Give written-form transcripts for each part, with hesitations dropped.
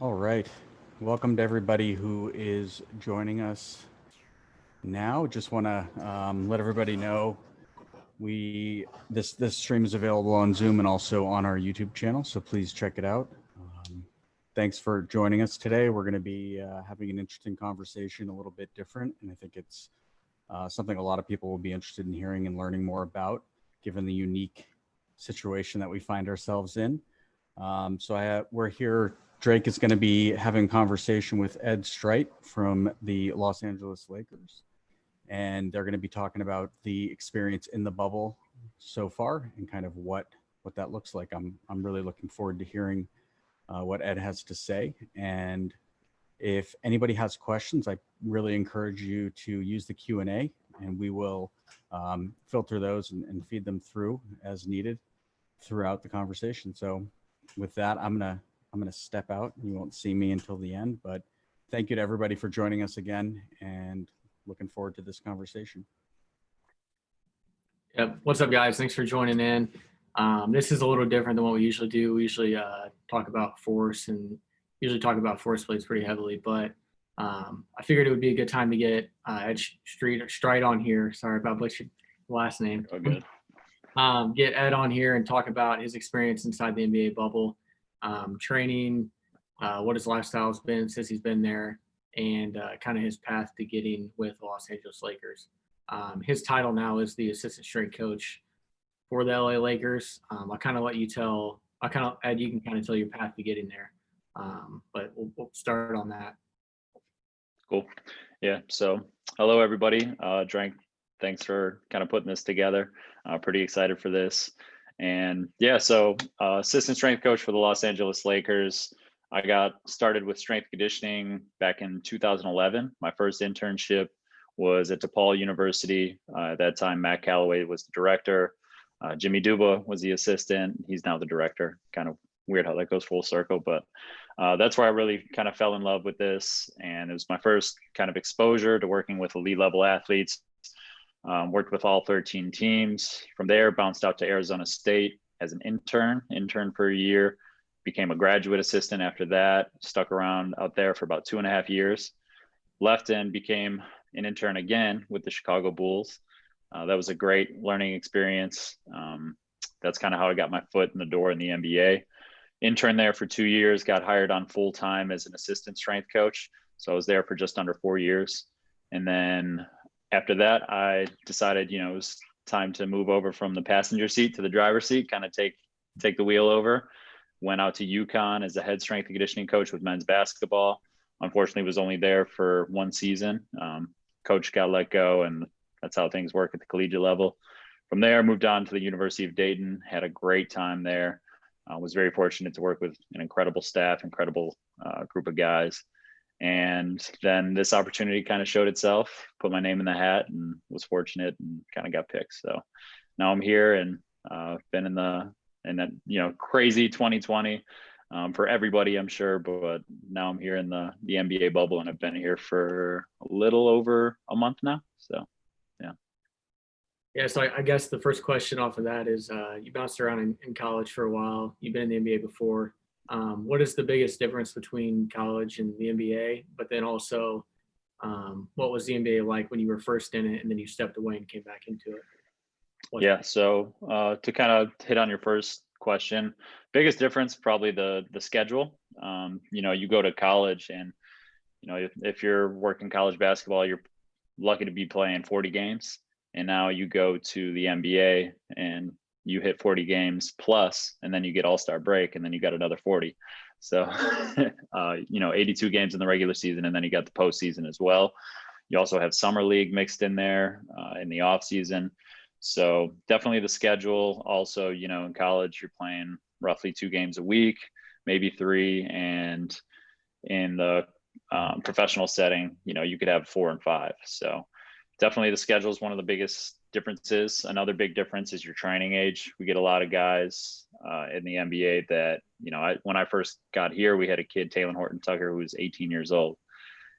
All right. Welcome to everybody who is joining us now. Just want to let everybody know this stream is available on Zoom and also on our YouTube channel, so please check it out. Um, Thanks for joining us today. We're going to be having an interesting conversation, a little bit different, and I think it's something a lot of people will be interested in hearing and learning more about, given the unique situation that we find ourselves in. We're here. Drake is going to be having a conversation with Ed Streit from the Los Angeles Lakers, and they're going to be talking about the experience in the bubble so far and kind of what that looks like. I'm really looking forward to hearing what Ed has to say. And if anybody has questions, I really encourage you to use the Q&A, and we will filter those and feed them through as needed throughout the conversation. So with that, I'm gonna step out. You won't see me until the end, but thank you to everybody for joining us again, and looking forward to this conversation. Yep. What's up, guys? Thanks for joining in. This is a little different than what we usually do. We usually talk about force and usually talk about force plates pretty heavily, but I figured it would be a good time to get Ed Streit on here. Sorry about butchering the last name. Oh, good. Get Ed on here and talk about his experience inside the NBA bubble, training, what his lifestyle has been since he's been there, and kind of his path to getting with the Los Angeles Lakers. His title now is the assistant strength coach for the LA Lakers. Ed, you can kind of tell your path to getting there. But we'll start on that. Cool. Yeah. So hello, everybody. Drank, thanks for kind of putting this together. Pretty excited for this. And yeah, so assistant strength coach for the Los Angeles Lakers. I got started with strength conditioning back in 2011. My first internship was at DePaul University. At that time, Matt Calloway was the director. Jimmy Duba was the assistant. He's now the director. Kind of weird how that goes full circle, but that's where I really kind of fell in love with this. And it was my first kind of exposure to working with elite level athletes. Worked with all 13 teams. From there, bounced out to Arizona State as an intern for a year, became a graduate assistant after that, stuck around out there for about 2.5 years, left and became an intern again with the Chicago Bulls. That was a great learning experience. That's kind of how I got my foot in the door in the NBA. Interned there for 2 years, got hired on full time as an assistant strength coach. So I was there for just under 4 years. And then after that, I decided, it was time to move over from the passenger seat to the driver's seat, kind of take the wheel over. Went out to UConn as a head strength and conditioning coach with men's basketball. Unfortunately, was only there for one season. Coach got let go, and that's how things work at the collegiate level. From there, moved on to the University of Dayton, had a great time there. Was very fortunate to work with an incredible staff, incredible group of guys. And then this opportunity kind of showed itself, put my name in the hat, and was fortunate and kind of got picked. So now I'm here and been in that crazy 2020 for everybody, I'm sure. But now I'm here in the NBA bubble, and I've been here for a little over a month now. So yeah. Yeah, so I guess the first question off of that is you bounced around in college for a while. You've been in the NBA before. What is the biggest difference between college and the NBA? But then also, what was the NBA like when you were first in it and then you stepped away and came back into it? Yeah, so to kind of hit on your first question, biggest difference probably the schedule. You go to college and if you're working college basketball, you're lucky to be playing 40 games. And now you go to the NBA and you hit 40 games plus, and then you get all-star break, and then you got another 40. So, 82 games in the regular season, and then you got the postseason as well. You also have summer league mixed in there in the off season. So definitely the schedule. Also, in college, you're playing roughly 2 games a week, maybe 3. And in the professional setting, you could have 4 and 5. So definitely the schedule is one of the biggest differences. Another big difference is your training age. We get a lot of guys in the NBA that, when I first got here, we had a kid, Taylor Horton Tucker, who was 18 years old.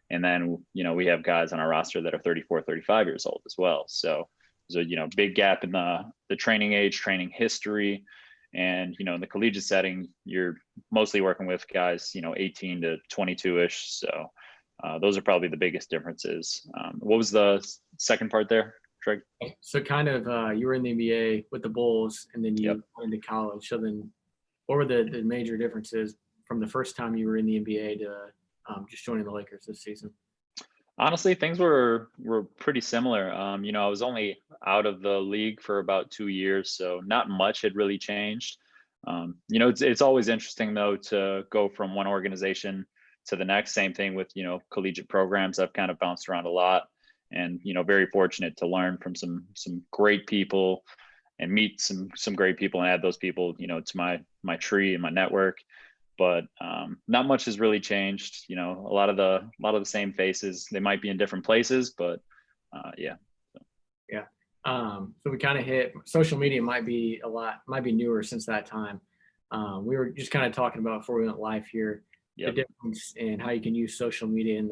And then, we have guys on our roster that are 34, 35 years old as well. So there's a, big gap in the training age, training history. And, in the collegiate setting, you're mostly working with guys, 18 to 22-ish. So those are probably the biggest differences. What was the second part there, Greg? So kind of you were in the NBA with the Bulls, and then you went into college. So then what were the major differences from the first time you were in the NBA to just joining the Lakers this season? Honestly, things were pretty similar. I was only out of the league for about 2 years, so not much had really changed. It's always interesting though to go from one organization to the next. Same thing with collegiate programs. I've kind of bounced around a lot, and very fortunate to learn from some great people and meet some great people and add those people to my tree and my network. But not much has really changed. A lot of the same faces. They might be in different places, but yeah. Yeah. So we kind of hit social media might be newer since that time. We were just kind of talking about before we went live here, the difference in how you can use social media in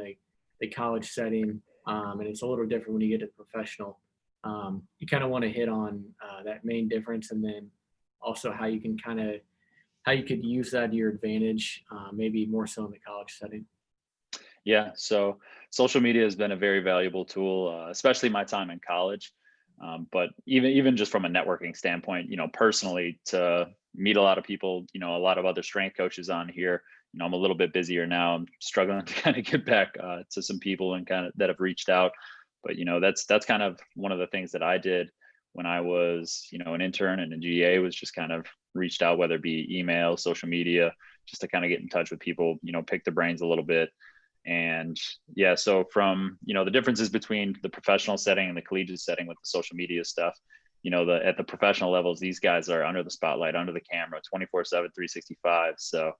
the college setting. And it's a little different when you get to professional. You kind of want to hit on that main difference, and then also how you could use that to your advantage, maybe more so in the college setting. Yeah, so social media has been a very valuable tool, especially my time in college. But even just from a networking standpoint, personally, to meet a lot of people, a lot of other strength coaches on here. I'm a little bit busier now. I'm struggling to kind of get back to some people and kind of that have reached out. But that's kind of one of the things that I did when I was an intern and a GA, was just kind of reached out, whether it be email, social media, just to kind of get in touch with people, pick their brains a little bit. And yeah, so from the differences between the professional setting and the collegiate setting with the social media stuff, at the professional levels, these guys are under the spotlight, under the camera, 24/7, 365. So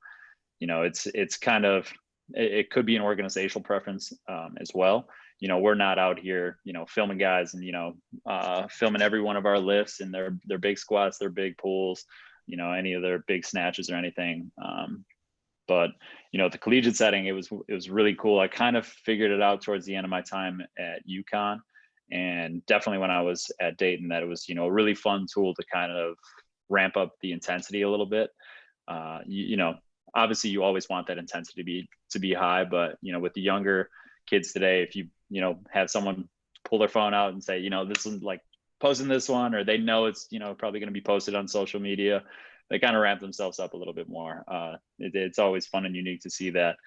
it's kind of, it could be an organizational preference as well. We're not out here filming guys and filming every one of our lifts and their big squats, their big pulls, any of their big snatches or anything. But the collegiate setting, it was really cool. I kind of figured it out towards the end of my time at UConn, and definitely when I was at Dayton, that it was a really fun tool to kind of ramp up the intensity a little bit. Obviously you always want that intensity to be high, but with the younger kids today, if you have someone pull their phone out and say this is like posting this one, or they know it's probably going to be posted on social media, they kind of ramp themselves up a little bit more. It's always fun and unique to see that.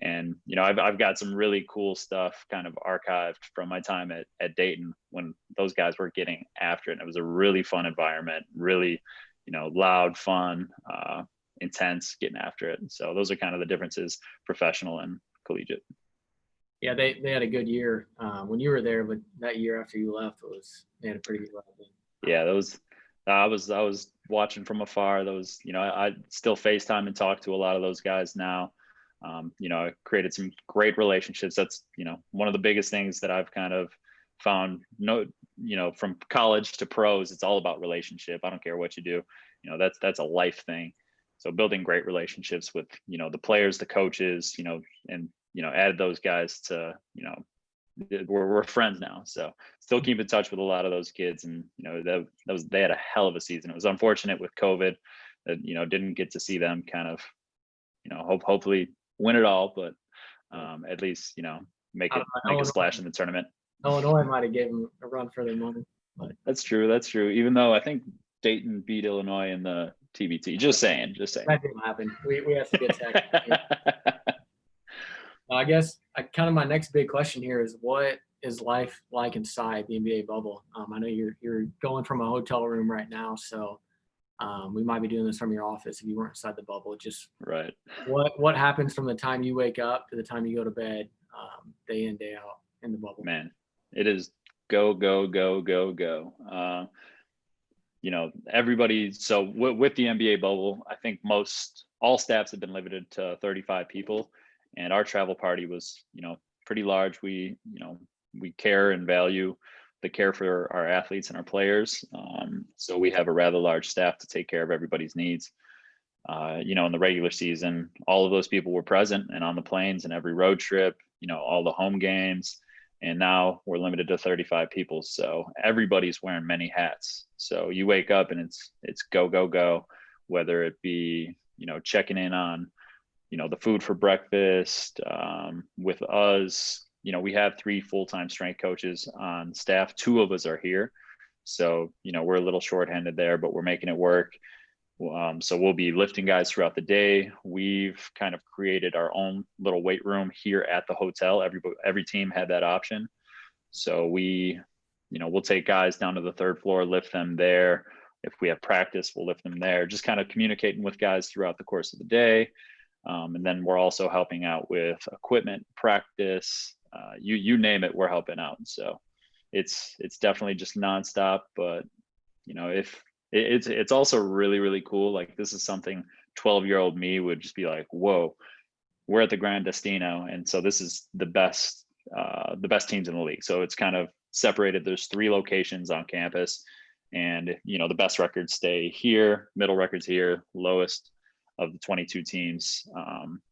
And I've got some really cool stuff kind of archived from my time at Dayton when those guys were getting after it. And it was a really fun environment, really loud, fun, intense, getting after it. And so those are kind of the differences, professional and collegiate. Yeah, they had a good year when you were there, but that year after you left, they had a pretty good level. Yeah, I was watching from afar. Those, I still FaceTime and talk to a lot of those guys now. I created some great relationships. That's one of the biggest things that I've kind of found. From college to pros, it's all about relationship. I don't care what you do. That's a life thing. So building great relationships with the players, the coaches, and added those guys to we're friends now. So still keep in touch with a lot of those kids, and they had a hell of a season. It was unfortunate with COVID that didn't get to see them kind of hopefully win it all, but at least make a splash in the tournament. Illinois might have given them a run for their money. But That's true. Even though I think Dayton beat Illinois in the TBT. Just saying. That didn't happen. We have to get that. I guess kind of my next big question here is, what is life like inside the NBA bubble? I know you're going from a hotel room right now, so we might be doing this from your office if you weren't inside the bubble. Just right. What happens from the time you wake up to the time you go to bed, day in, day out in the bubble? Man, it is go. Everybody. So with the NBA bubble, I think all staffs have been limited to 35 people. And our travel party was, pretty large. We care and value the care for our athletes and our players. So we have a rather large staff to take care of everybody's needs. In the regular season, all of those people were present and on the planes and every road trip, all the home games. And now we're limited to 35 people. So everybody's wearing many hats. So you wake up and it's go. whether it be, checking in on, the food for breakfast. With us, we have 3 full-time strength coaches on staff. 2 of us are here. So, we're a little shorthanded there, but we're making it work. So we'll be lifting guys throughout the day. We've kind of created our own little weight room here at the hotel. Every team had that option. So we'll take guys down to the 3rd floor, lift them there. If we have practice, we'll lift them there, just kind of communicating with guys throughout the course of the day. And then we're also helping out with equipment, practice, you name it, we're helping out. So it's definitely just nonstop, but if it's also really, really cool. Like, this is something 12-year-old me would just be like, whoa, we're at the Grand Destino. And so this is the best teams in the league. So it's kind of separated. There's 3 locations on campus, and the best records stay here, middle records here, lowest of the 22 teams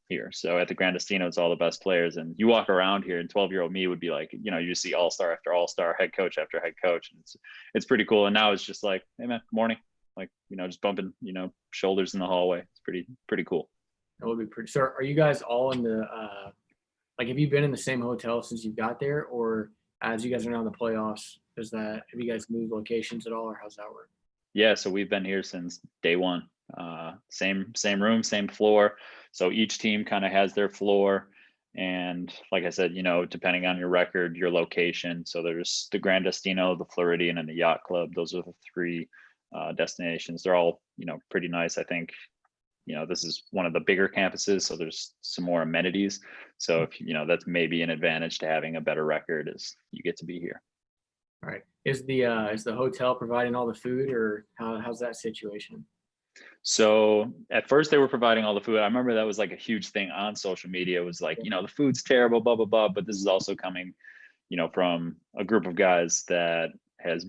here. So at the Grand Destino, it's all the best players. And you walk around here, and 12-year-old me would be like, you see all-star after all-star, head coach after head coach. And it's pretty cool. And now it's just like, hey man, good morning. Like, just bumping, shoulders in the hallway. It's pretty cool. That would be pretty. So are you guys all in the, have you been in the same hotel since you got there, or as you guys are now in the playoffs, have you guys moved locations at all, or how's that work? Yeah. So we've been here since day one. Same room, same floor. So each team kind of has their floor. And like I said, depending on your record, your location. So there's the Grand Destino, the Floridian, and the Yacht Club. Those are the 3 destinations. They're all, pretty nice. I think, this is one of the bigger campuses, so there's some more amenities. So if, that's maybe an advantage to having a better record, is you get to be here. All right. Is the hotel providing all the food, or how's that situation? So at first they were providing all the food. I remember that was like a huge thing on social media. It was like, the food's terrible, blah, blah, blah. But this is also coming, from a group of guys that has,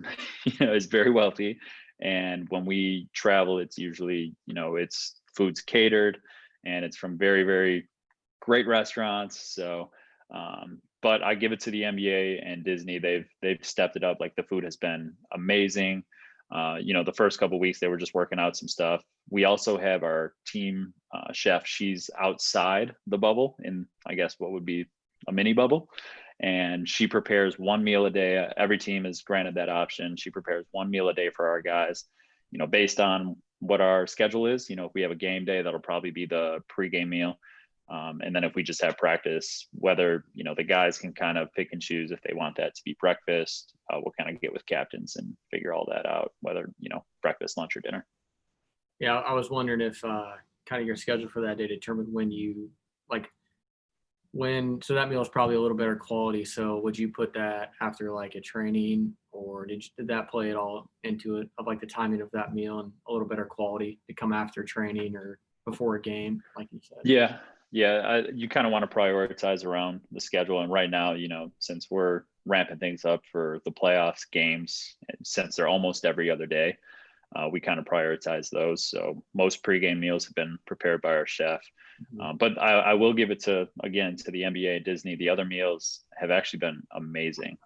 is very wealthy. And when we travel, it's usually, it's food's catered, and it's from very, very great restaurants. So, but I give it to the NBA and Disney. They've stepped it up. Like, the food has been amazing. The first couple of weeks they were just working out some stuff. We also have our team chef. She's outside the bubble in, I guess, what would be a mini bubble. And she prepares 1 meal a day. Every team is granted that option. She prepares 1 meal a day for our guys, based on what our schedule is. If we have a game day, that'll probably be the pregame meal. And then if we just have practice, whether, the guys can kind of pick and choose if they want that to be breakfast, we'll kind of get with captains and figure all that out, whether, breakfast, lunch, or dinner. Yeah, I was wondering if kind of your schedule for that day determined when you, so that meal is probably a little better quality. So would you put that after like a training, or did that play at all into it, of like the timing of that meal and a little better quality to come after training or before a game, like you said? Yeah. You kind of want to prioritize around the schedule. And right now, since we're ramping things up for the playoffs games, and since they're almost every other day, we kind of prioritize those. So most pregame meals have been prepared by our chef. But I will give it to the NBA and Disney. The other meals have actually been amazing.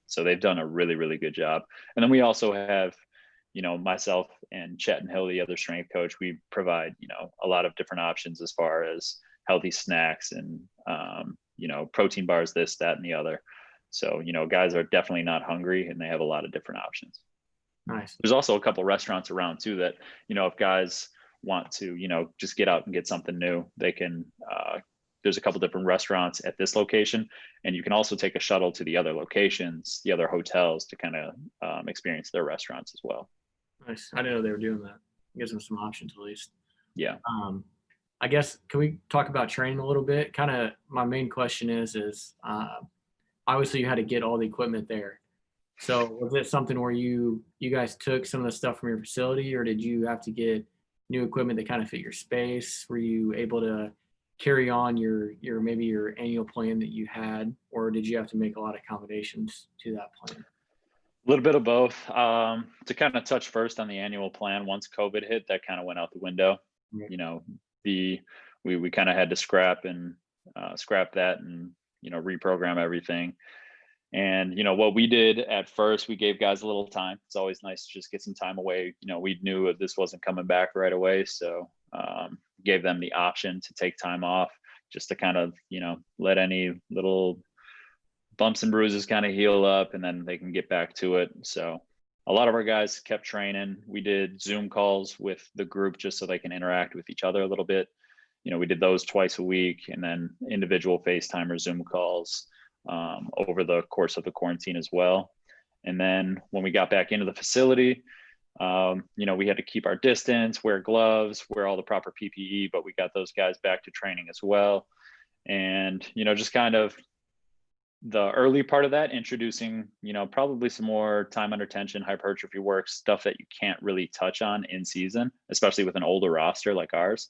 So they've done a really, really good job. And then we also have, myself and Chet and Hill, the other strength coach, we provide, a lot of different options as far as healthy snacks and, protein bars, this, that, and the other. So, guys are definitely not hungry, and they have a lot of different options. Nice. There's also a couple restaurants around too that, if guys want to, just get out and get something new, they can, there's a couple different restaurants at this location, and you can also take a shuttle to the other locations, the other hotels, to kind of experience their restaurants as well. Nice. I didn't know they were doing that. Gives them some options at least. Yeah. I guess, can we talk about training a little bit? Kind of my main question is obviously you had to get all the equipment there. So was it something where you guys took some of the stuff from your facility, or did you have to get new equipment that kind of fit your space? Were you able to carry on your maybe your annual plan that you had, or did you have to make a lot of accommodations to that plan? A little bit of both. To kind of touch first on the annual plan, once COVID hit, that kind of went out the window. Right. We kind of had to scrap that and reprogram everything. And, what we did at first, we gave guys a little time. It's always nice to just get some time away. We knew that this wasn't coming back right away. So gave them the option to take time off just to kind of, let any little bumps and bruises kind of heal up, and then they can get back to it. So a lot of our guys kept training. We did Zoom calls with the group just so they can interact with each other a little bit. We did those twice a week, and then individual FaceTime or Zoom calls over the course of the quarantine as well. And then when we got back into the facility, we had to keep our distance, wear gloves, wear all the proper PPE, but we got those guys back to training as well. And, just kind of the early part of that, introducing, probably some more time under tension, hypertrophy work, stuff that you can't really touch on in season, especially with an older roster like ours.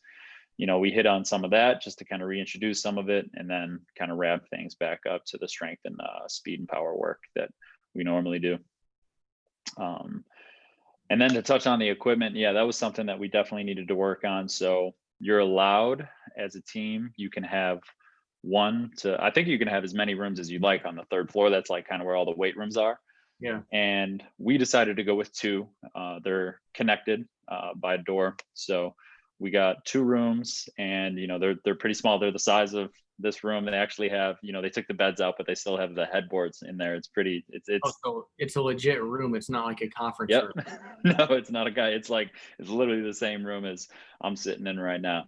We hit on some of that just to kind of reintroduce some of it, and then kind of wrap things back up to the strength and speed and power work that we normally do. And then to touch on the equipment, yeah, that was something that we definitely needed to work on. So you're allowed as a team, you can have I think you can have as many rooms as you'd like on the third floor. That's like kind of where all the weight rooms are. Yeah. And we decided to go with 2. They're connected by a door. So we got 2 rooms, and they're pretty small. They're the size of this room. They actually have, they took the beds out, but they still have the headboards in there. It's pretty. So it's a legit room. It's not like a conference Yep. room. No, it's not a guy. It's literally the same room as I'm sitting in right now.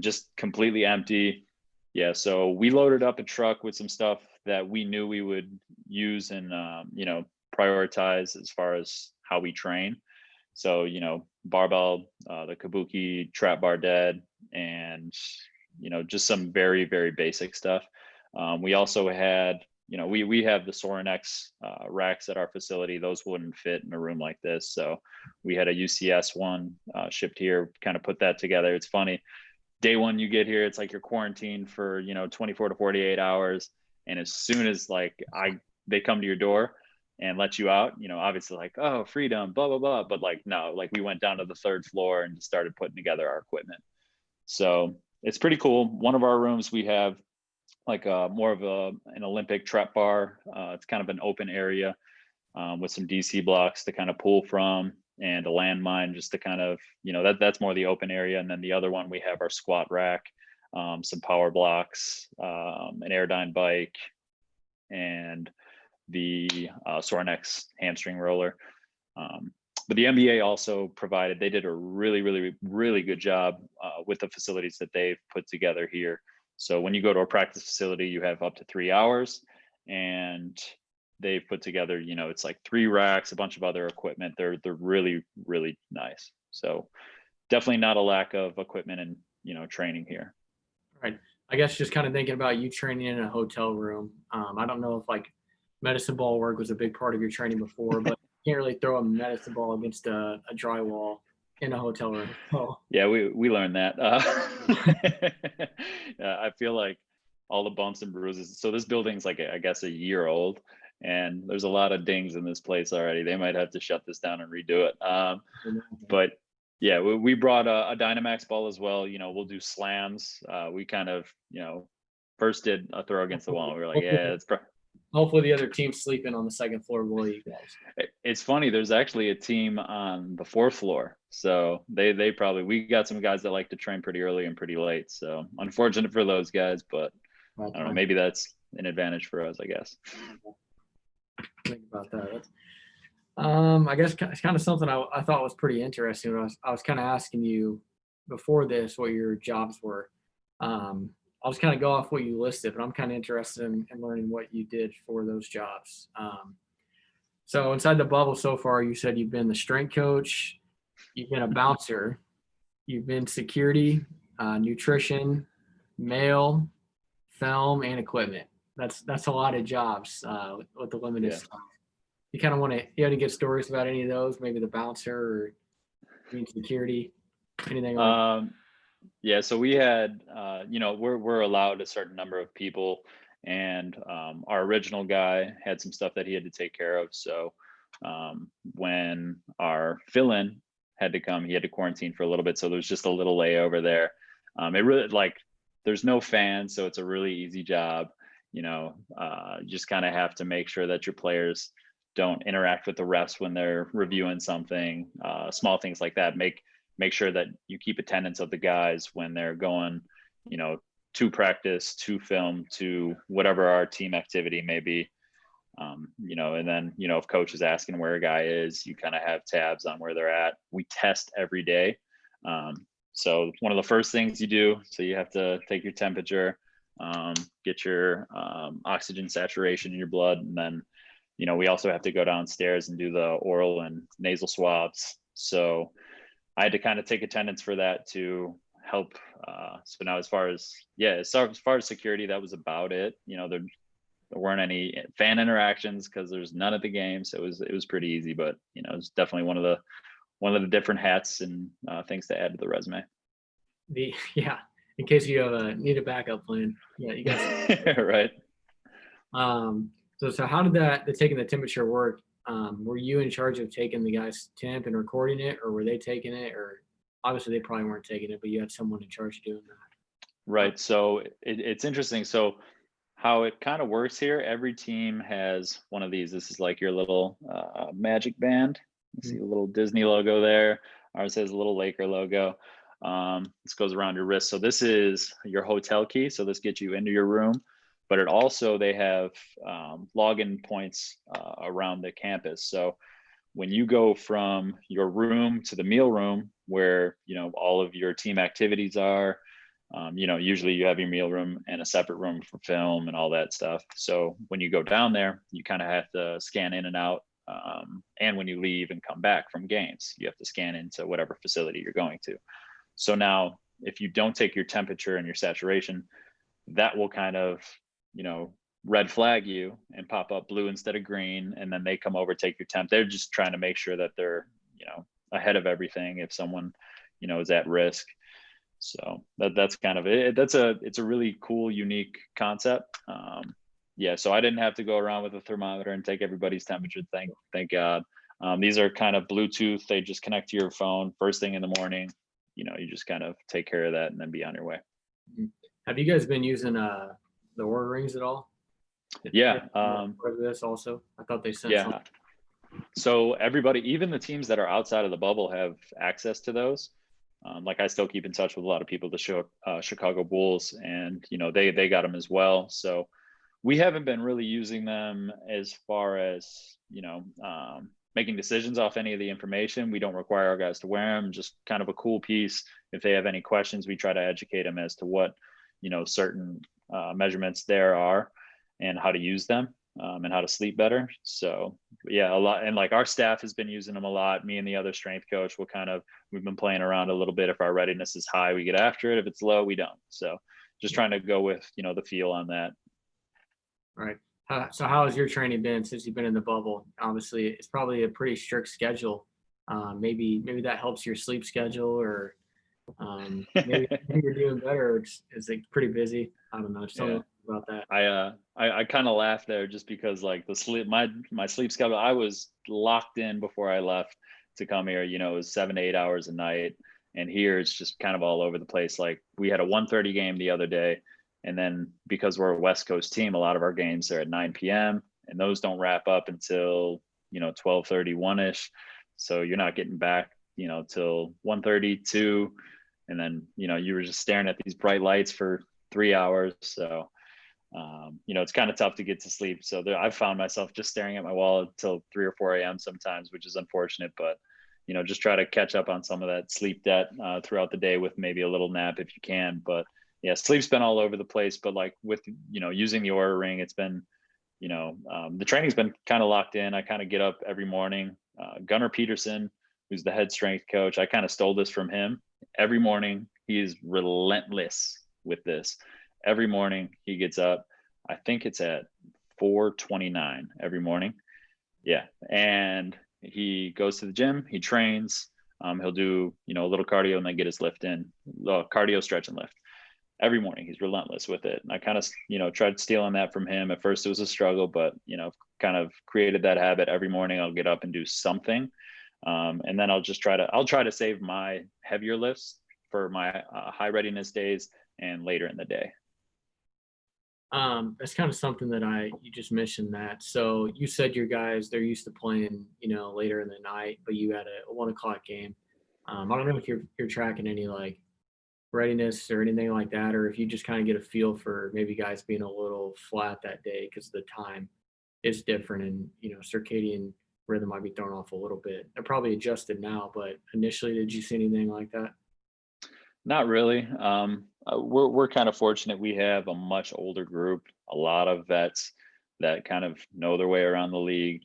Just completely empty. Yeah. So we loaded up a truck with some stuff that we knew we would use and prioritize as far as how we train. So, barbell, the kabuki, trap bar dead, and, just some very, very basic stuff. We also had, we have the Sorinex racks at our facility. Those wouldn't fit in a room like this. So we had a UCS one shipped here, kind of put that together. It's funny. Day one you get here, it's like you're quarantined for, 24 to 48 hours. And as soon as they come to your door and let you out, obviously like, oh, freedom, blah, blah, blah. But no, we went down to the third floor and started putting together our equipment. So it's pretty cool. One of our rooms, we have more of an Olympic trap bar. It's kind of an open area with some DC blocks to kind of pull from, and a landmine just to kind of, that's more the open area. And then the other one, we have our squat rack, some power blocks, an Airdyne bike, and the Sorinex hamstring roller. But the NBA also provided, they did a really, really, really good job with the facilities that they've put together here. So when you go to a practice facility, you have up to 3 hours, and they've put together, it's like 3 racks, a bunch of other equipment. They're really, really nice. So definitely not a lack of equipment and, training here. Right. I guess just kind of thinking about you training in a hotel room. I don't know if medicine ball work was a big part of your training before, but you can't really throw a medicine ball against a drywall in a hotel room. Oh. Yeah, we learned that. I feel like all the bumps and bruises. So this building's I guess a year old, and there's a lot of dings in this place already. They might have to shut this down and redo it. But yeah, we brought a Dynamax ball as well. We'll do slams. We kind of, first did a throw against the wall. We were like, yeah, it's hopefully the other team's sleeping on the second floor below you guys. It's funny. There's actually a team on the 4th floor. So we got some guys that like to train pretty early and pretty late. So unfortunate for those guys, but I don't know, maybe that's an advantage for us, I guess. Think about that. I guess it's kind of something I thought was pretty interesting. I was kind of asking you before this what your jobs were. I'll just kind of go off what you listed, but I'm kind of interested in learning what you did for those jobs. So inside the bubble so far, you said you've been the strength coach, you've been a bouncer, you've been security, nutrition, mail, film, and equipment. That's a lot of jobs with the limited stuff. You kind of you had to get stories about any of those, maybe the bouncer or being security, anything like that? Yeah, so we had, we're allowed a certain number of people, and our original guy had some stuff that he had to take care of. So when our fill-in had to come, he had to quarantine for a little bit. So there's just a little layover there. It really there's no fans, so it's a really easy job. just kind of have to make sure that your players don't interact with the refs when they're reviewing something, small things like that. Make sure that you keep attendance of the guys when they're going, to practice, to film, to whatever our team activity may be. And then, if coach is asking where a guy is, you kind of have tabs on where they're at. We test every day. So one of the first things you do, so you have to take your temperature, get your oxygen saturation in your blood. And then, we also have to go downstairs and do the oral and nasal swabs. So I had to kind of take attendance for that to help. So now as far as security, that was about it. There weren't any fan interactions because there's none at the game. So it was pretty easy, but it's definitely one of the different hats and things to add to the resume. In case you need a backup plan. Yeah, you guys. Right. So how did the taking the temperature work? Were you in charge of taking the guy's temp and recording it, or were they taking it? Or obviously they probably weren't taking it, but you had someone in charge of doing that. Right. So it's interesting. So how it kind of works here, every team has one of these. This is like your little magic band. You see a little Disney logo there. Ours has a little Laker logo. This goes around your wrist. So this is your hotel key. So this gets you into your room, but they have login points around the campus. So when you go from your room to the meal room where, all of your team activities are, usually you have your meal room and a separate room for film and all that stuff. So when you go down there, you kind of have to scan in and out. And when you leave and come back from games, you have to scan into whatever facility you're going to. So now if you don't take your temperature and your saturation, that will kind of, red flag you and pop up blue instead of green. And then they come over, take your temp. They're just trying to make sure that they're, ahead of everything if someone, is at risk. So that's kind of it. It's a really cool, unique concept. So I didn't have to go around with a thermometer and take everybody's temperature. Thank God. These are kind of Bluetooth. They just connect to your phone first thing in the morning. You just kind of take care of that and then be on your way. Have you guys been using the Oura rings at all? Yeah. For this also, I thought they sent. Yeah. So everybody, even the teams that are outside of the bubble, have access to those. Like I still keep in touch with a lot of people, the Chicago Bulls, and they got them as well. So we haven't been really using them as far as making decisions off any of the information. We don't require our guys to wear them. Just kind of a cool piece. If they have any questions, we try to educate them as to what certain measurements there are and how to use them. And how to sleep better. So yeah, a lot. And like our staff has been using them a lot. Me and the other strength coach we've been playing around a little bit. If our readiness is high, we get after it. If it's low, we don't. So just trying to go with, the feel on that. Right. So how has your training been since you've been in the bubble? Obviously it's probably a pretty strict schedule. Maybe that helps your sleep schedule, or maybe you're doing better. It's like pretty busy. I don't know. Just tell me about that. I kind of laugh there just because like the sleep, my sleep schedule, I was locked in before I left to come here. It was 7 to 8 hours a night, and here it's just kind of all over the place. Like we had a 1:30 game the other day, and then because we're a West Coast team, a lot of our games are at 9 p.m. and those don't wrap up until 12:30, 1-ish. So you're not getting back till 1:30, 2, and then you were just staring at these bright lights for 3 hours. So it's kind of tough to get to sleep. So I've found myself just staring at my wall until 3 or 4 a.m. sometimes, which is unfortunate, but just try to catch up on some of that sleep debt throughout the day with maybe a little nap if you can. But yeah, sleep's been all over the place, but like with, using the Oura ring, it's been, the training's been kind of locked in. I kind of get up every morning. Gunnar Peterson, who's the head strength coach, I kind of stole this from him. Every morning, he is relentless with this. Every morning he gets up, I think it's at 4:29 every morning. Yeah. And he goes to the gym, he trains, he'll do, a little cardio and then get his lift in, cardio, stretch and lift. Every morning he's relentless with it. And I kind of, tried stealing that from him. At first it was a struggle, but, kind of created that habit. Every morning I'll get up and do something. And then I'll try to save my heavier lifts for my high readiness days and later in the day. That's kind of something that you just mentioned that. So you said your guys, they're used to playing, later in the night, but you had a 1 o'clock game. I don't know if you're tracking any like readiness or anything like that, or if you just kind of get a feel for maybe guys being a little flat that day because the time is different and circadian rhythm might be thrown off a little bit. They're probably adjusted now, but initially, did you see anything like that? Not really. We're kind of fortunate. We have a much older group, a lot of vets that kind of know their way around the league,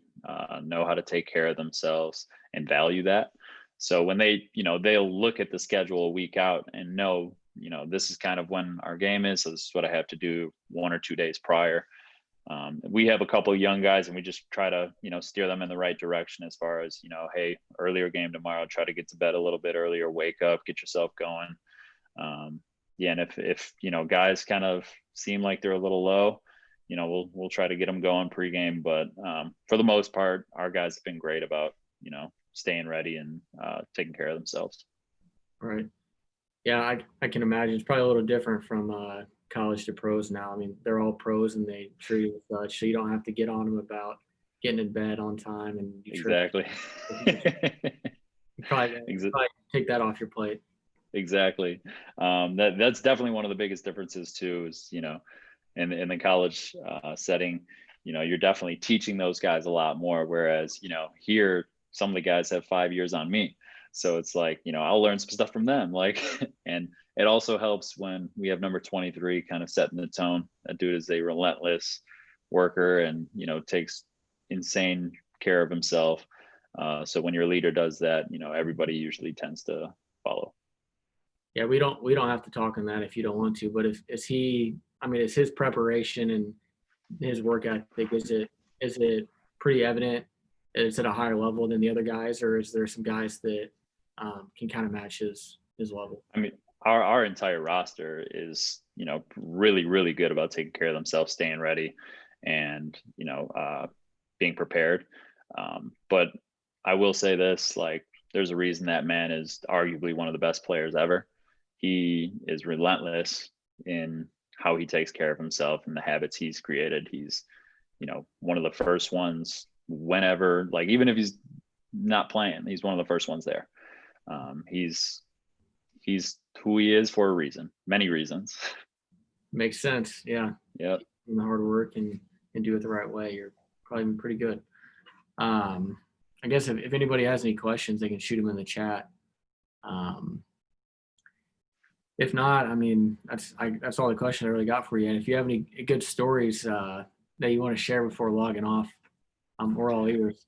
know how to take care of themselves, and value that. So when they'll look at the schedule a week out and know, this is kind of when our game is. So this is what I have to do 1 or 2 days prior. We have a couple of young guys, and we just try to, steer them in the right direction as far as, hey, earlier game tomorrow, try to get to bed a little bit earlier, wake up, get yourself going. Yeah, and if guys kind of seem like they're a little low, we'll try to get them going pregame. But for the most part, our guys have been great about staying ready and taking care of themselves. Right. Yeah, I can imagine it's probably a little different from college to pros now. I mean, they're all pros and they treat you as such, so you don't have to get on them about getting in bed on time and you Exactly. you probably take that off your plate. Exactly. That's definitely one of the biggest differences too. Is in the college setting, you're definitely teaching those guys a lot more. Whereas here, some of the guys have 5 years on me, so it's like I'll learn some stuff from them. Like, and it also helps when we have number 23 kind of setting the tone. That dude is a relentless worker and takes insane care of himself. So when your leader does that, everybody usually tends to follow. Yeah, we don't have to talk on that if you don't want to, but is his preparation and his work ethic, is it pretty evident that it's at a higher level than the other guys, or is there some guys that can kind of match his level? I mean, our entire roster is really, really good about taking care of themselves, staying ready, and being prepared. But I will say this, like, there's a reason that man is arguably one of the best players ever. He is relentless in how he takes care of himself and the habits he's created. He's one of the first ones whenever, like, even if he's not playing, he's one of the first ones there. He's who he is for a reason, many reasons. Makes sense. Yeah. Yeah. The hard work and do it the right way, you're probably pretty good. I guess if anybody has any questions, they can shoot them in the chat. If not, I mean, that's all the questions I really got for you. And if you have any good stories that you want to share before logging off, we're all ears.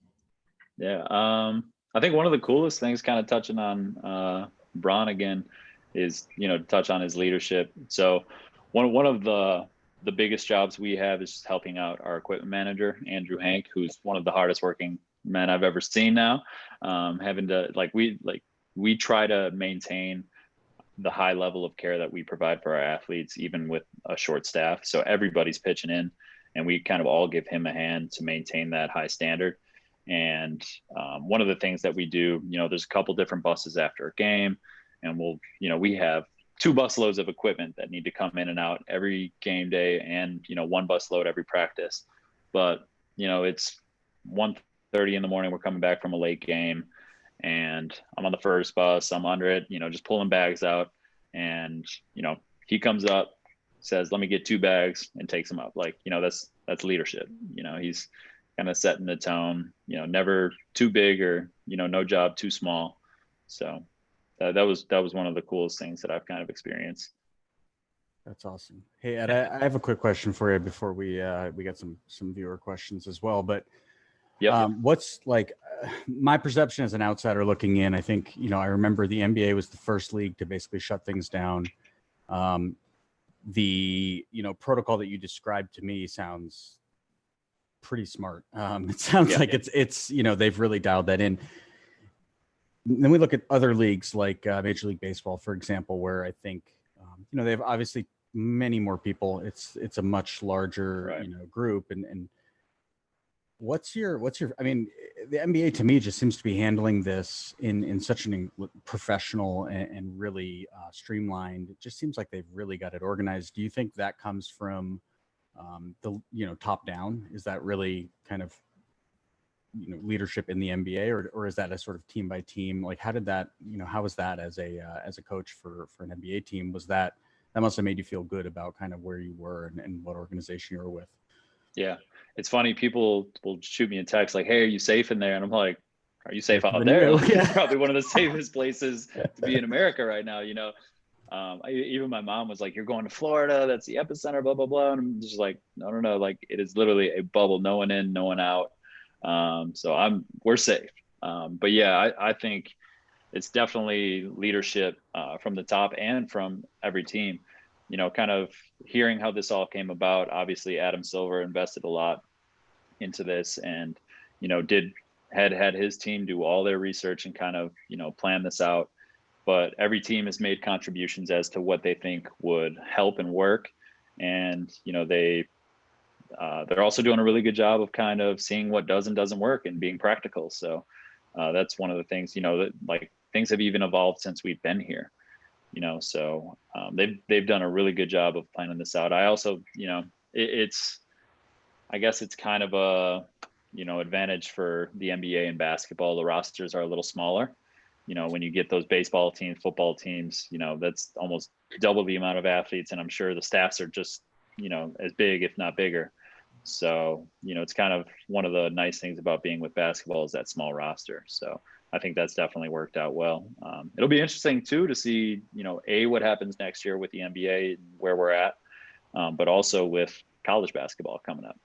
Yeah. I think one of the coolest things, kind of touching on Braun again, is to touch on his leadership. So one of the biggest jobs we have is just helping out our equipment manager, Andrew Hank, who's one of the hardest working men I've ever seen now. Having to we try to maintain the high level of care that we provide for our athletes, even with a short staff. So everybody's pitching in, and we kind of all give him a hand to maintain that high standard. And one of the things that we do, there's a couple different buses after a game, and we have 2 bus loads of equipment that need to come in and out every game day, and 1 bus load every practice. But it's 1:30 in the morning. We're coming back from a late game, and I'm on the first bus. I'm under it, just pulling bags out, and he comes up, says, "Let me get 2 bags," and takes them up. Like, that's leadership. He's kind of setting the tone. Never too big, or no job too small. So that was one of the coolest things that I've kind of experienced. That's awesome. Hey, Ed, I have a quick question for you before we get some viewer questions as well. But yeah, what's like my perception as an outsider looking in? I think I remember the NBA was the first league to basically shut things down. The protocol that you described to me sounds pretty smart. It sounds like it's they've really dialed that in. Then we look at other leagues like Major League Baseball, for example, where I think they have obviously many more people. It's a much larger group. And what's your I mean, the NBA to me just seems to be handling this in such an professional and really streamlined. It just seems like they've really got it organized. Do you think that comes from the, top down? Is that really kind of, leadership in the NBA, or is that a sort of team by team? Like, how did that, how was that as a coach for an NBA team? Was that must have made you feel good about kind of where you were and what organization you were with? Yeah, it's funny. People will shoot me a text like, "Hey, are you safe in there?" And I'm like, "Are you safe Safer out than there? you. Like, Yeah. it's probably one of the safest places to be in America right now." Even my mom was like, "You're going to Florida. That's the epicenter, blah, blah, blah." And I'm just like, no. Like, it is literally a bubble, no one in, no one out. So we're safe. But yeah, I think it's definitely leadership from the top and from every team. Kind of hearing how this all came about. Obviously, Adam Silver invested a lot into this, and had his team do all their research and kind of plan this out. But every team has made contributions as to what they think would help and work, and they're also doing a really good job of kind of seeing what does and doesn't work and being practical. So that's one of the things, that like things have even evolved since we've been here. So they've done a really good job of planning this out. I also, I guess it's kind of a advantage for the NBA and basketball. The rosters are a little smaller. When you get those baseball teams, football teams, that's almost double the amount of athletes, and I'm sure the staffs are just as big, if not bigger. So it's kind of one of the nice things about being with basketball is that small roster. So I think that's definitely worked out well. It'll be interesting too to see what happens next year with the NBA and where we're at, but also with college basketball coming up.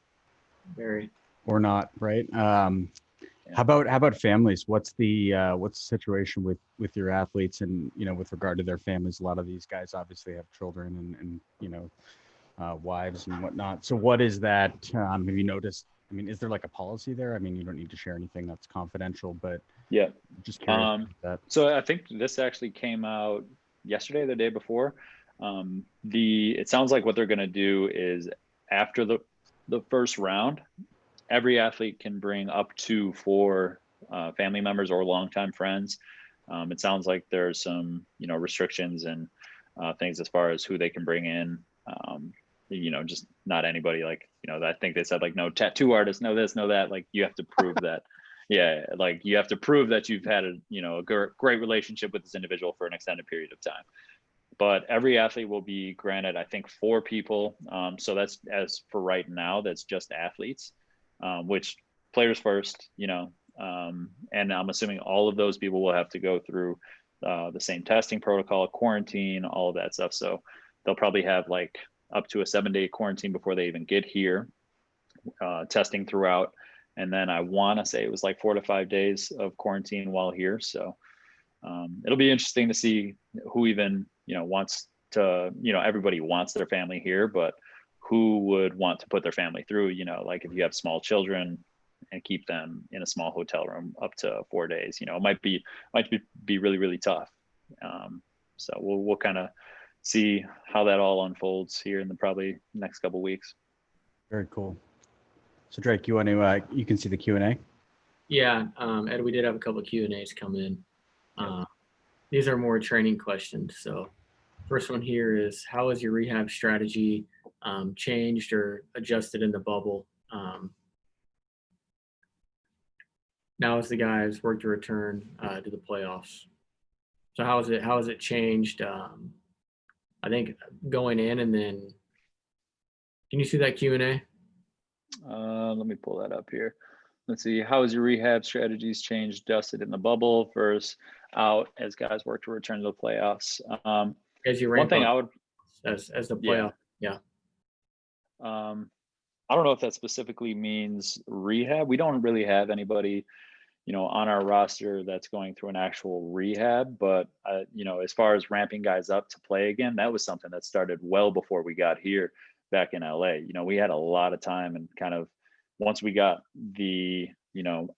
Very. Or not, right? How about families? What's the situation with your athletes and with regard to their families? A lot of these guys obviously have children and wives and whatnot. So what is that? Have you noticed? I mean, is there like a policy there? I mean, you don't need to share anything that's confidential, but yeah, just curious about that. So I think this actually came out yesterday, the day before. It sounds like what they're going to do is after the first round, every athlete can bring up to 4 family members or longtime friends. It sounds like there's some, restrictions and things as far as who they can bring in. Just not anybody, like, I think they said like no tattoo artists, no this, no that. Like, you have to prove that. Yeah, like you have to prove that you've had a great relationship with this individual for an extended period of time. But every athlete will be granted, I think, 4 people. So that's, as for right now, that's just athletes. Which players first, and I'm assuming all of those people will have to go through the same testing protocol, quarantine, all of that stuff. So they'll probably have like up to a 7-day quarantine before they even get here, testing throughout. And then I want to say it was like 4 to 5 days of quarantine while here. So it'll be interesting to see who even, wants to, everybody wants their family here, but who would want to put their family through, like if you have small children and keep them in a small hotel room up to 4 days, it might be really, really tough. So we'll kind of see how that all unfolds here in the probably next couple of weeks. Very cool. So Drake, you want to, you can see the Q&A. Yeah, Ed, we did have a couple of Q&As come in. These are more training questions. So first one here is, how has your rehab strategy changed or adjusted in the bubble? Now as the guys work to return to the playoffs. So how has it changed? I think going in, and then can you see that Q&A? Let me pull that up here. Let's see. How has your rehab strategies changed, adjusted in the bubble versus out as guys work to return to the playoffs? As you ramp one thing up I would, as the playoff. Yeah. I don't know if that specifically means rehab. We don't really have anybody, on our roster that's going through an actual rehab, but as far as ramping guys up to play again, that was something that started well before we got here back in LA. We had a lot of time, and kind of once we got the,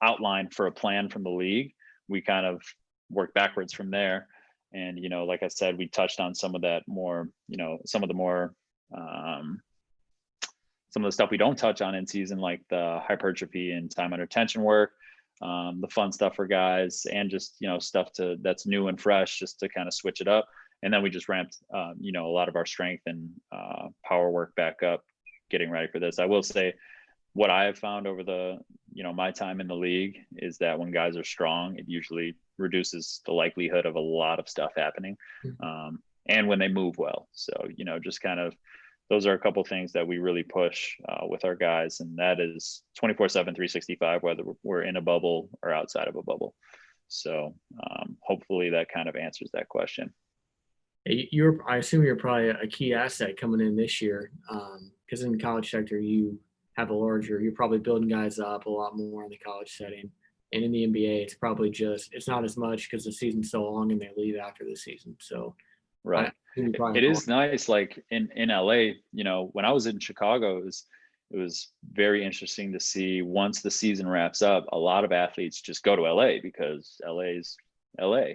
outline for a plan from the league, we kind of worked backwards from there. And, like I said, we touched on some of that more, some of the more, some of the stuff we don't touch on in season, like the hypertrophy and time under tension work, the fun stuff for guys, and just, stuff that's new and fresh, just to kind of switch it up. And then we just ramped, a lot of our strength and power work back up getting ready for this. I will say what I have found over the, my time in the league is that when guys are strong, it usually reduces the likelihood of a lot of stuff happening. And when they move well. So, just kind of, those are a couple things that we really push with our guys. And that is 24/7, 365, whether we're in a bubble or outside of a bubble. So hopefully that kind of answers that question. I assume you're probably a key asset coming in this year, because in the college sector, you're probably building guys up a lot more in the college setting. And in the NBA, it's not as much because the season's so long and they leave after the season. So, right. It is nice. Like in LA, when I was in Chicago, it was very interesting to see once the season wraps up, a lot of athletes just go to LA because LA's LA,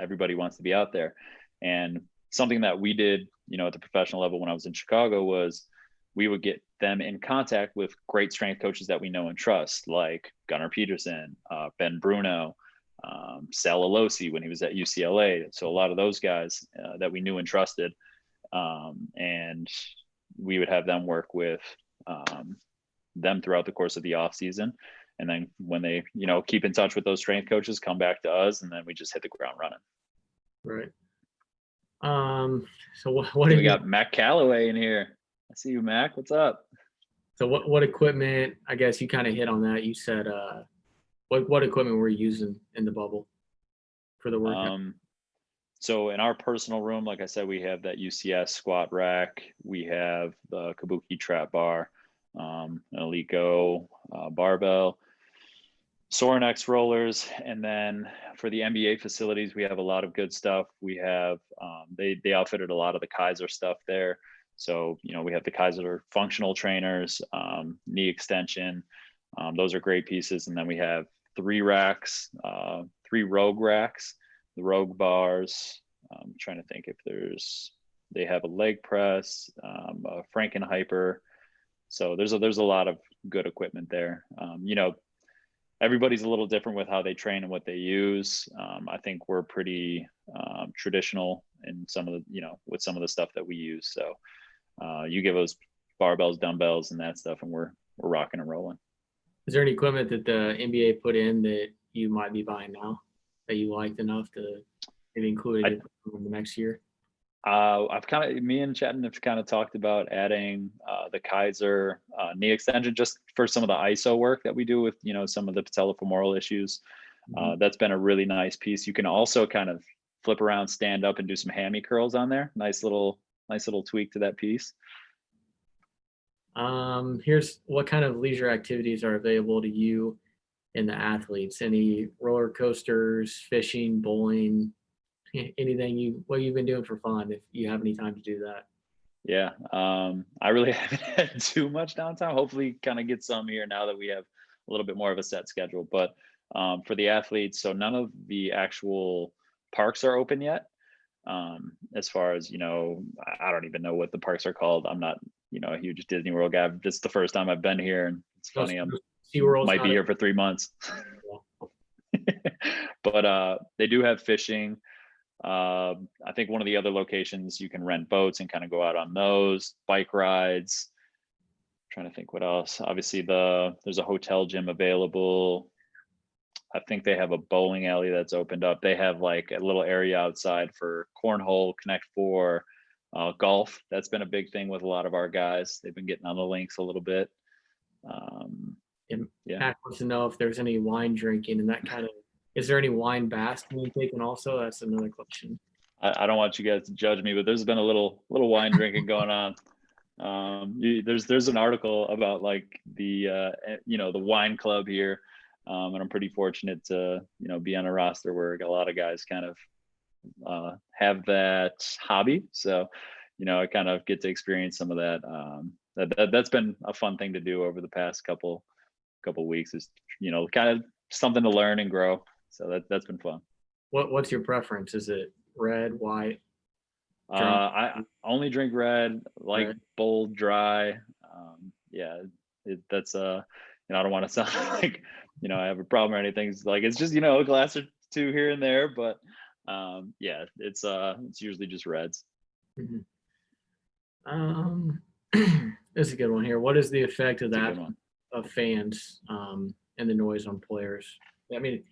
everybody wants to be out there. And something that we did, at the professional level when I was in Chicago was we would get them in contact with great strength coaches that we know and trust, like Gunnar Peterson, Ben Bruno, Sal Alosi when he was at UCLA. So a lot of those guys that we knew and trusted, and we would have them work with them throughout the course of the off season. And then when they, keep in touch with those strength coaches, come back to us, and then we just hit the ground running. Right. So what we got Mac Calloway in here. I see you, Mac. What's up? So what equipment, I guess you kind of hit on that. You said, what equipment were you using in the bubble for the workout? So in our personal room, like I said, we have that UCS squat rack. We have the Kabuki trap bar, an Alico barbell, Sorinex rollers. And then for the NBA facilities, we have a lot of good stuff. We have, they outfitted a lot of the Kaiser stuff there. So, we have the Kaiser functional trainers, knee extension. Those are great pieces. And then we have 3 racks, 3 Rogue racks, the Rogue bars. I'm trying to think if they have a leg press, a Frankenhyper. So there's a lot of good equipment there. Everybody's a little different with how they train and what they use. I think we're pretty traditional in some of the, with some of the stuff that we use. So you give us barbells, dumbbells, and that stuff, and we're rocking and rolling. Is there any equipment that the NBA put in that you might be buying now that you liked enough to maybe include it in the next year? Me and Chatton have kind of talked about adding the Kaiser knee extension just for some of the ISO work that we do with, some of the patellofemoral issues. That's been a really nice piece. You can also kind of flip around, stand up, and do some hammy curls on there. Nice little tweak to that piece. Here's what kind of leisure activities are available to you and the athletes. Any roller coasters, fishing, bowling, anything what you've been doing for fun if you have any time to do that? Yeah. I really haven't had too much downtime. Hopefully kind of get some here now that we have a little bit more of a set schedule. But for the athletes, so none of the actual parks are open yet. As far as, I don't even know what the parks are called. I'm not, a huge Disney World guy. It's the first time I've been here, and it's funny. Might be here for 3 months. But they do have fishing. I think one of the other locations you can rent boats and kind of go out on those, bike rides. I'm trying to think what else. Obviously there's a hotel gym available. I think they have a bowling alley that's opened up. They have like a little area outside for cornhole, Connect Four, golf. That's been a big thing with a lot of our guys. They've been getting on the links a little bit. Matt wants to know if there's any wine drinking and that kind of. Is there any wine baths being taken also? That's another question. I don't want you guys to judge me, but there's been a little wine drinking going on. There's an article about like the the wine club here, and I'm pretty fortunate to be on a roster where a lot of guys kind of have that hobby. So I kind of get to experience some of that. That's been a fun thing to do over the past couple weeks. Is kind of something to learn and grow. So that's been fun. What's your preference? Is it red, white? I only drink red, like red. Bold, dry. That's I don't want to sound like I have a problem or anything. It's just a glass or two here and there, but it's usually just reds. Mm-hmm. this is a good one here. What is the effect of It's a that good one. of fans and the noise on players? I mean,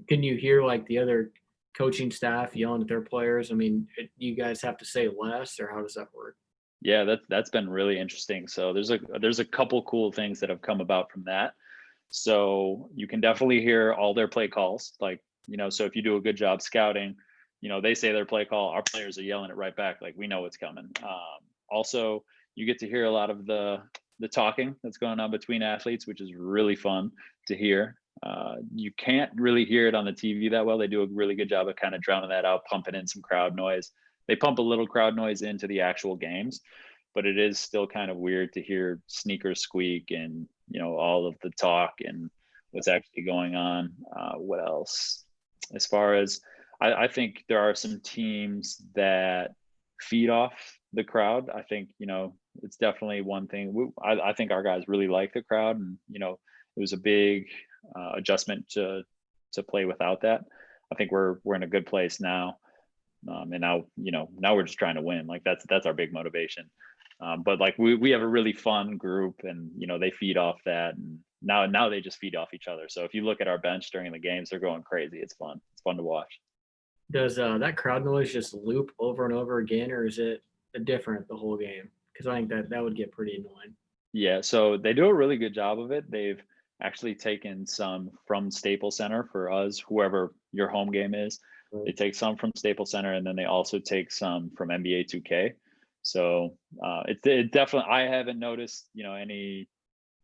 can you hear like the other coaching staff yelling at their players? I mean, you guys have to say less, or how does that work? Yeah, that's been really interesting. So there's a couple cool things that have come about from that. So you can definitely hear all their play calls. Like, so if you do a good job scouting, they say their play call, our players are yelling it right back. Like we know it's coming. Also, you get to hear a lot of the talking that's going on between athletes, which is really fun to hear. You can't really hear it on the TV that well. They do a really good job of kind of drowning that out, pumping in some crowd noise. They pump a little crowd noise into the actual games, but it is still kind of weird to hear sneakers squeak and all of the talk and what's actually going on. What else? As far as I think there are some teams that feed off the crowd. I think it's definitely one thing. I think our guys really like the crowd, and it was a big adjustment to play without that. I think we're in a good place now. And now we're just trying to win. Like that's our big motivation. But like we have a really fun group, and they feed off that, and now they just feed off each other. So if you look at our bench during the games, they're going crazy. It's fun to watch. Does that crowd noise just loop over and over again, or is it different the whole game? Because I think that would get pretty annoying. Yeah, so they do a really good job of it. They've actually taken some from Staples Center for us, whoever your home game is. They take some from Staples Center, and then they also take some from NBA 2K. So it definitely, I haven't noticed any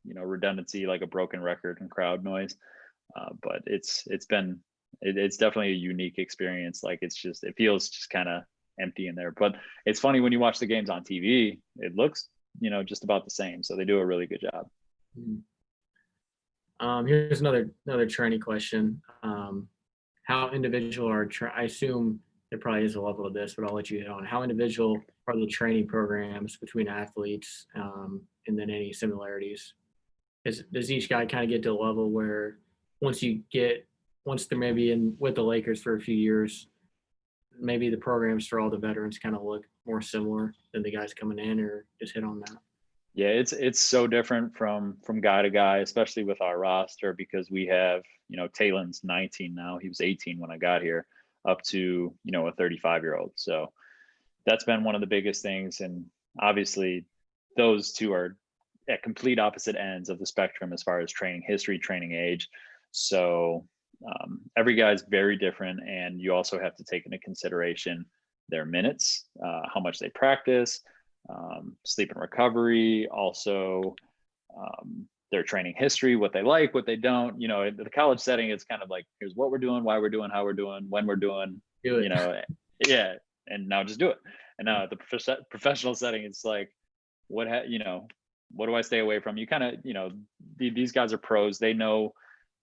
redundancy, like a broken record and crowd noise, but it's definitely a unique experience. Like it feels just kind of empty in there. But it's funny when you watch the games on TV, it looks just about the same. So they do a really good job. Here's another training question. How individual I assume there probably is a level of this, but I'll let you hit on how individual are the training programs between athletes, and then any similarities. Does each guy kind of get to a level where once they're maybe in with the Lakers for a few years, maybe the programs for all the veterans kind of look more similar than the guys coming in, or just hit on that? Yeah, it's so different from guy to guy, especially with our roster, because we have, Talen's 19 now. He was 18 when I got here, up to, a 35-year-old. So that's been one of the biggest things. And obviously those two are at complete opposite ends of the spectrum as far as training history, training age. So every guy's very different. And you also have to take into consideration their minutes, how much they practice, sleep and recovery, also their training history, what they like, what they don't. In the college setting, it's kind of like, here's what we're doing, why we're doing, how we're doing, when we're doing, Do it. yeah, and now just do it. And now at the professional setting, it's like, what do I stay away from? You kind of, these guys are pros. They know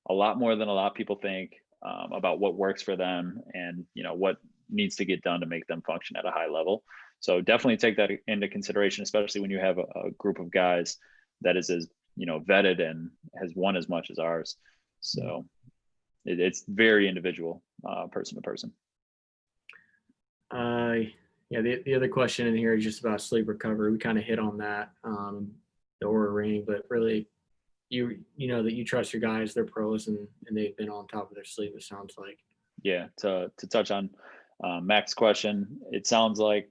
a lot more than a lot of people think about what works for them, and what needs to get done to make them function at a high level. So definitely take that into consideration, especially when you have a group of guys that is as vetted and has won as much as ours. So it's very individual, person to person. Yeah, the other question in here is just about sleep recovery. We kind of hit on that, the Oura ring, but really, you know that you trust your guys, they're pros, and they've been on top of their sleep, it sounds like. Yeah, to touch on Mac's question, it sounds like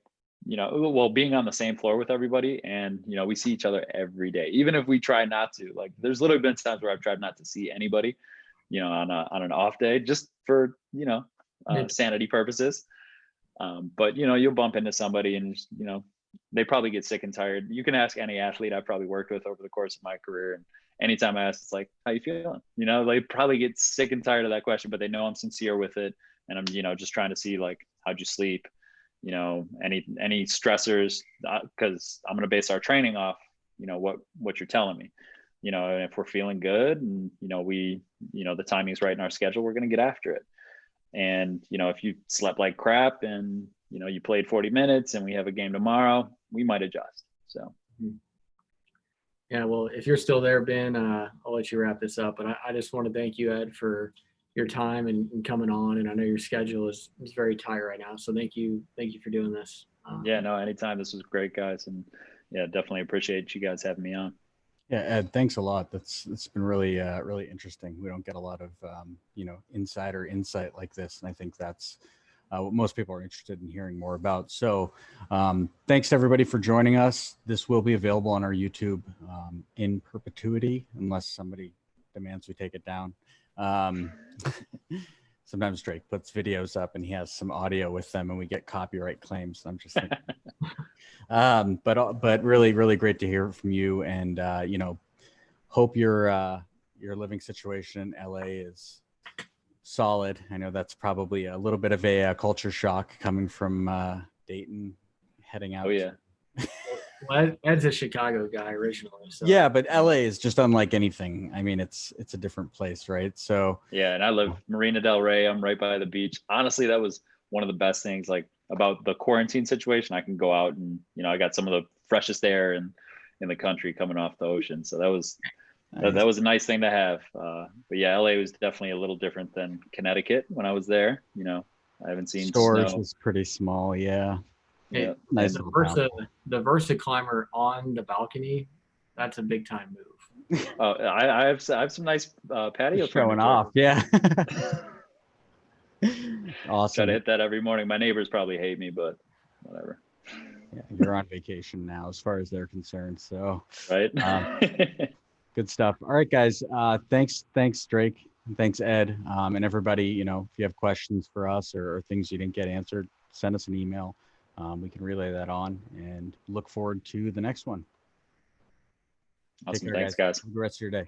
well, being on the same floor with everybody, and we see each other every day, even if we try not to. Like there's literally been times where I've tried not to see anybody on an off day, just for sanity purposes. But you'll bump into somebody, and they probably get sick and tired. You can ask any athlete I've probably worked with over the course of my career, and anytime I ask, it's like, how you feeling? They probably get sick and tired of that question, but they know I'm sincere with it, and I'm just trying to see, like, how'd you sleep, any stressors, because I'm going to base our training off what you're telling me, and if we're feeling good, and the timing's right in our schedule, we're going to get after it. And if you slept like crap, and you played 40 minutes and we have a game tomorrow, we might adjust. So yeah, well, if you're still there, Ben, I'll let you wrap this up, but I just want to thank you, Ed, for your time and coming on. And I know your schedule is very tight right now, so thank you for doing this. Yeah, no, anytime. This was great, guys. And yeah, definitely appreciate you guys having me on. Yeah, Ed, thanks a lot. It's been really really interesting. We don't get a lot of insider insight like this, and I think that's what most people are interested in hearing more about. So, thanks to everybody for joining us. This will be available on our YouTube in perpetuity, unless somebody demands we take it down. Sometimes Drake puts videos up and he has some audio with them, and we get copyright claims. I'm just thinking. But really, really great to hear from you, and hope your living situation in LA is solid. I know that's probably a little bit of a culture shock coming from Dayton, heading out. Oh yeah. Well, Ed's a Chicago guy originally. So. Yeah, but LA is just unlike anything. I mean, it's a different place, right? So yeah, and I live Marina Del Rey. I'm right by the beach. Honestly, that was one of the best things like about the quarantine situation. I can go out and I got some of the freshest air in the country coming off the ocean. So that was nice. that was a nice thing to have. But yeah, LA was definitely a little different than Connecticut when I was there. I haven't seen Storage snow. is pretty small. Yeah. Yeah. Nice. The Versa climber on the balcony, that's a big time move. I have some nice patio showing furniture. off. Yeah. Awesome. Try to hit that every morning. My neighbors probably hate me, but whatever. Yeah, you're on vacation now, as far as they're concerned. So, right. Good stuff. All right, guys. Thanks, Drake. And thanks, Ed. And everybody. If you have questions for us or things you didn't get answered, send us an email. We can relay that on, and look forward to the next one. Awesome. Take care, Thanks, guys. Have a good rest of your day.